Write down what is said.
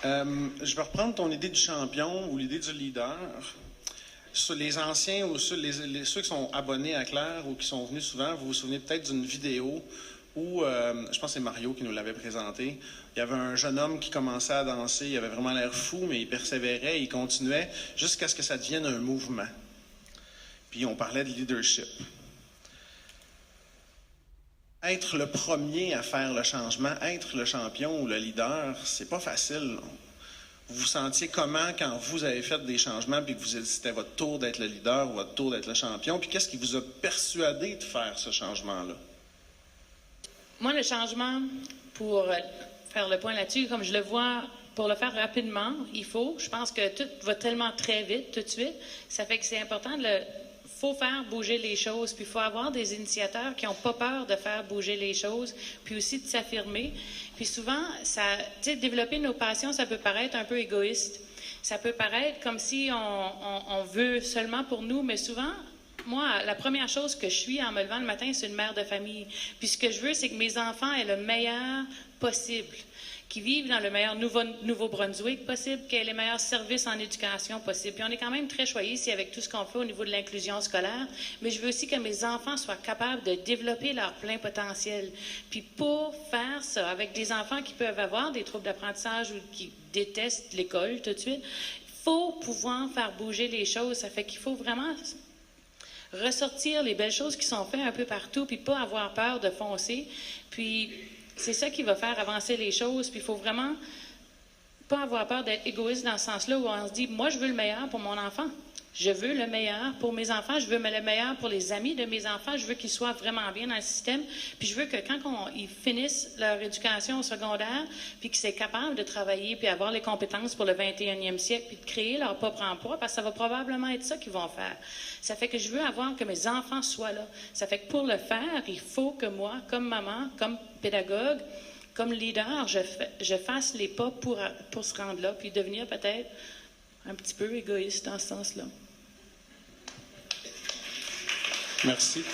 Je vais reprendre ton idée du champion ou l'idée du leader. Sur les anciens ou ceux qui sont abonnés à Claire ou qui sont venus souvent, vous vous souvenez peut-être d'une vidéo où, je pense que c'est Mario qui nous l'avait présenté, il y avait un jeune homme qui commençait à danser, il avait vraiment l'air fou, mais il persévérait, il continuait jusqu'à ce que ça devienne un mouvement. Puis on parlait de leadership. Être le premier à faire le changement, être le champion ou le leader, c'est pas facile. Vous vous sentiez comment quand vous avez fait des changements puis que c'était votre tour d'être le leader ou votre tour d'être le champion? Puis qu'est-ce qui vous a persuadé de faire ce changement-là? Moi, le changement, pour faire le point là-dessus, comme je le vois, pour le faire rapidement, je pense que tout va tellement très vite, tout de suite. Ça fait que c'est important faut faire bouger les choses, puis il faut avoir des initiateurs qui n'ont pas peur de faire bouger les choses, puis aussi de s'affirmer. Puis souvent, développer nos passions, ça peut paraître un peu égoïste. Ça peut paraître comme si on veut seulement pour nous, mais souvent, moi, la première chose que je suis en me levant le matin, c'est une mère de famille. Puis ce que je veux, c'est que mes enfants aient le meilleur possible, qu'ils vivent dans le meilleur Nouveau-Brunswick possible, qu'ils aient les meilleurs services en éducation possible. Puis on est quand même très choyés ici avec tout ce qu'on fait au niveau de l'inclusion scolaire, mais je veux aussi que mes enfants soient capables de développer leur plein potentiel. Puis pour faire ça, avec des enfants qui peuvent avoir des troubles d'apprentissage ou qui détestent l'école tout de suite, il faut pouvoir faire bouger les choses. Ça fait qu'il faut vraiment ressortir les belles choses qui sont faites un peu partout, puis pas avoir peur de foncer. Puis c'est ça qui va faire avancer les choses. Puis il faut vraiment pas avoir peur d'être égoïste dans ce sens-là où on se dit, moi, je veux le meilleur pour mon enfant. Je veux le meilleur pour mes enfants. Je veux le meilleur pour les amis de mes enfants. Je veux qu'ils soient vraiment bien dans le système. Puis je veux que quand ils finissent leur éducation au secondaire, puis qu'ils soient capables de travailler, puis avoir les compétences pour le 21e siècle, puis de créer leur propre emploi, parce que ça va probablement être ça qu'ils vont faire. Ça fait que je veux avoir que mes enfants soient là. Ça fait que pour le faire, il faut que moi, comme maman, comme pédagogue, comme leader, je fasse les pas pour se rendre là, puis devenir peut-être un petit peu égoïste dans ce sens-là. Merci.